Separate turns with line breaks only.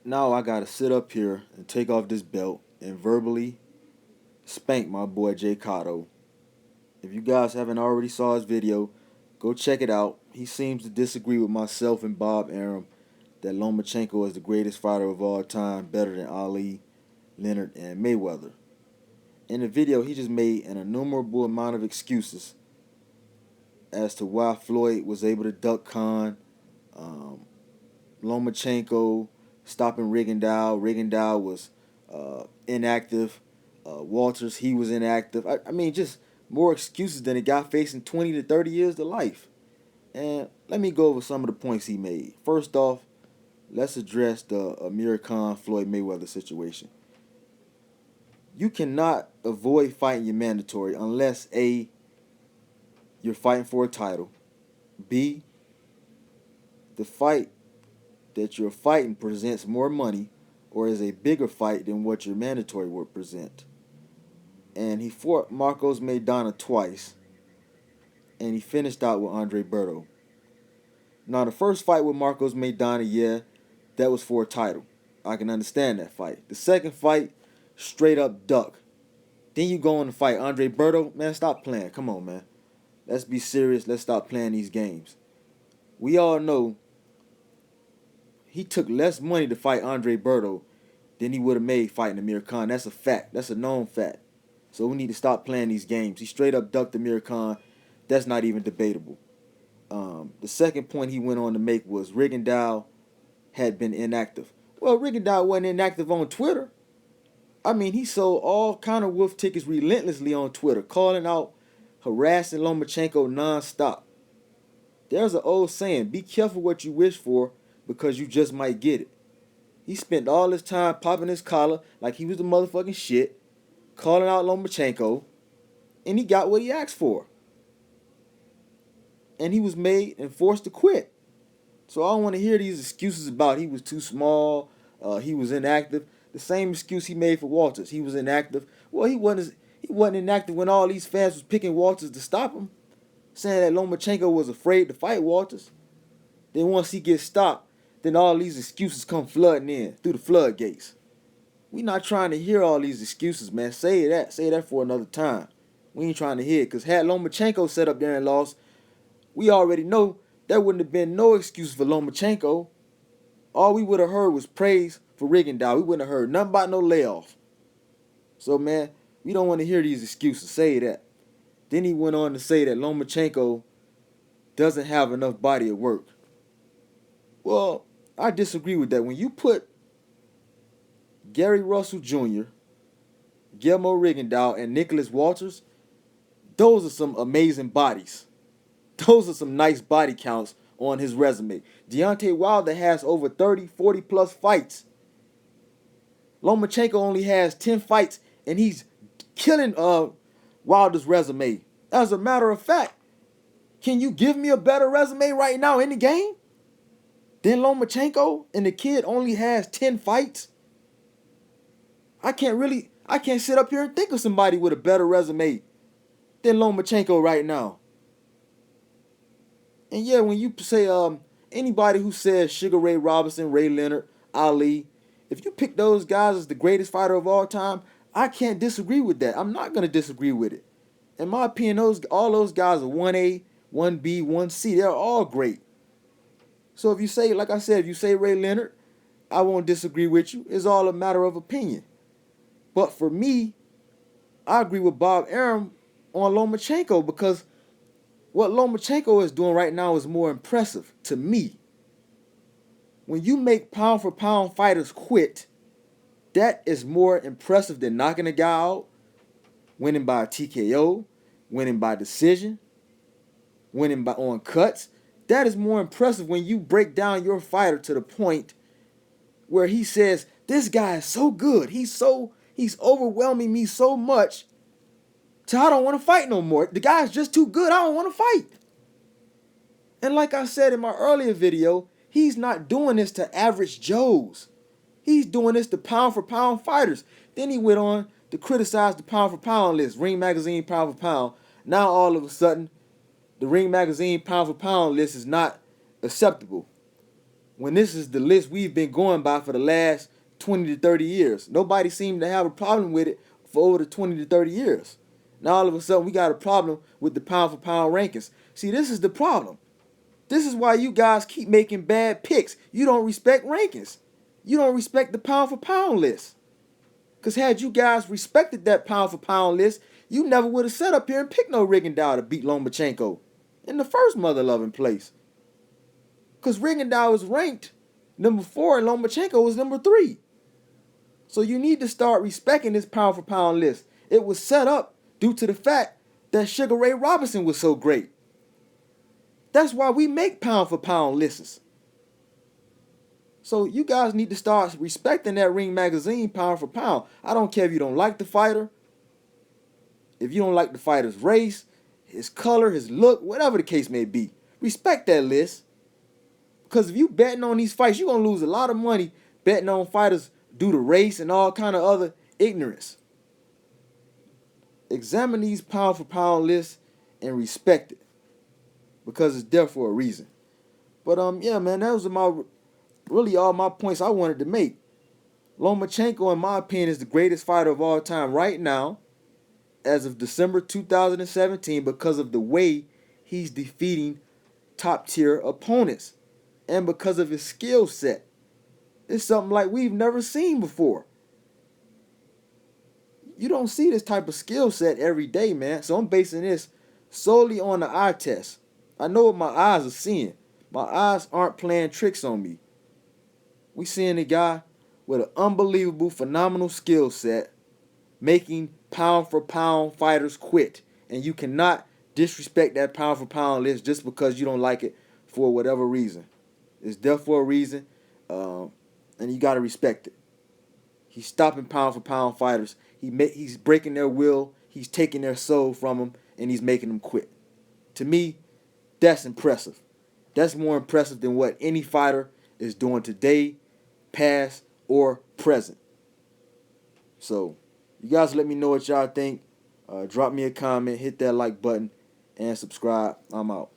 Now I gotta sit up here and take off this belt and verbally spank my boy Jay Cotto. If you guys haven't already saw his video, go check it out. He seems to disagree with myself and Bob Arum that Lomachenko is the greatest fighter of all time, better than Ali, Leonard, and Mayweather. In the video, he just made an innumerable amount of excuses as to why Floyd was able to duck Khan, um, Lomachenko stopping Rigondeaux. Rigondeaux was inactive. Walters, he was inactive. I mean, just more excuses than a guy facing 20 to 30 years to life. And let me go over some of the points he made. First off, let's address the Amir Khan Floyd Mayweather situation. You cannot avoid fighting your mandatory unless A, you're fighting for a title. B, the fight that you're fighting presents more money or is a bigger fight than what your mandatory would present. And he fought Marcos Maidana twice, and he finished out with Andre Berto. Now, the first fight with Marcos Maidana, yeah, that was for a title. I can understand that fight. The second fight, straight up duck. Then you go on to fight Andre Berto. Man, stop playing. Come on, man. Let's be serious. Let's stop playing these games. We all know he took less money to fight Andre Berto than he would have made fighting Amir Khan. That's a fact. That's a known fact. So we need to stop playing these games. He straight up ducked Amir Khan. That's not even debatable. The second point he went on to make was Rigondeaux had been inactive. Well, Rigondeaux wasn't inactive on Twitter. I mean, he sold all kind of wolf tickets relentlessly on Twitter, calling out, harassing Lomachenko nonstop. There's an old saying, be careful what you wish for because you just might get it. He spent all his time popping his collar like he was the motherfucking shit, calling out Lomachenko, and he got what he asked for. And he was made and forced to quit. So I don't want to hear these excuses about he was too small, he was inactive. The same excuse he made for Walters. He was inactive. Well, he wasn't inactive when all these fans was picking Walters to stop him, saying that Lomachenko was afraid to fight Walters. Then once he gets stopped, then all these excuses come flooding in through the floodgates. We not trying to hear all these excuses, man. Say that for another time. We ain't trying to hear it, because had Lomachenko set up there and lost, we already know there wouldn't have been no excuse for Lomachenko. All we would have heard was praise for Rigondeaux. We wouldn't have heard nothing about no layoff. So, man, we don't want to hear these excuses. Say that. Then he went on to say that Lomachenko doesn't have enough body of work. Well, I disagree with that. When you put Gary Russell Jr., Guillermo Rigondeaux, and Nicholas Walters, those are some amazing bodies. Those are some nice body counts on his resume. Deontay Wilder has over 30, 40 plus fights. Lomachenko only has 10 fights, and he's killing Wilder's resume. As a matter of fact, can you give me a better resume right now in the game than Lomachenko? And the kid only has 10 fights. I can't sit up here and think of somebody with a better resume than Lomachenko right now. And yeah, when you say anybody who says Sugar Ray Robinson, Ray Leonard, Ali, if you pick those guys as the greatest fighter of all time, I can't disagree with that. I'm not gonna disagree with it. In my opinion, all those guys are 1A, 1B, 1C. They're all great. So if you say, like I said, if you say Ray Leonard, I won't disagree with you. It's all a matter of opinion. But for me, I agree with Bob Arum on Lomachenko, because what Lomachenko is doing right now is more impressive to me. When you make pound for pound fighters quit, that is more impressive than knocking a guy out, winning by TKO, winning by decision, winning by on cuts. That is more impressive when you break down your fighter to the point where he says, this guy is so good. He's overwhelming me so much till I don't want to fight no more. The guy's just too good. I don't want to fight. And like I said in my earlier video, he's not doing this to average Joes. He's doing this to pound for pound fighters. Then he went on to criticize the pound for pound list, Ring Magazine pound for pound. Now all of a sudden, the Ring Magazine pound for pound list is not acceptable. when this is the list we've been going by for the last 20 to 30 years. Nobody seemed to have a problem with it for over the 20 to 30 years. Now all of a sudden we got a problem with the pound for pound rankings. See, this is the problem. This is why you guys keep making bad picks. You don't respect rankings. You don't respect the pound for pound list. Because had you guys respected that pound for pound list, you never would have sat up here and picked no Rigondeaux to beat Lomachenko in the first mother-loving place. Because Rigondeaux was ranked number 4 and Lomachenko was number 3. So you need to start respecting this pound for pound list. It was set up due to the fact that Sugar Ray Robinson was so great. That's why we make pound for pound lists. So you guys need to start respecting that Ring Magazine pound for pound. I don't care if you don't like the fighter, if you don't like the fighter's race, his color, his look, whatever the case may be. Respect that list. Because if you betting on these fights, you're going to lose a lot of money betting on fighters due to race and all kind of other ignorance. Examine these pound for pound lists and respect it. Because it's there for a reason. But yeah, man, that was really all my points I wanted to make. Lomachenko, in my opinion, is the greatest fighter of all time right now, as of December 2017, because of the way he's defeating top-tier opponents and because of his skill set. It's something like we've never seen before. You don't see this type of skill set every day, man. So I'm basing this solely on the eye test. I know what my eyes are seeing. My eyes aren't playing tricks on me. We seeing a guy with an unbelievable, phenomenal skill set making pound for pound fighters quit. And you cannot disrespect that pound for pound list just because you don't like it for whatever reason. It's there for a reason, and you got to respect it. He's stopping pound for pound fighters. He's breaking their will. He's taking their soul from them, and he's making them quit. To me, that's impressive. That's more impressive than what any fighter is doing today, past, or present. So, you guys let me know what y'all think. Drop me a comment, hit that like button, and subscribe. I'm out.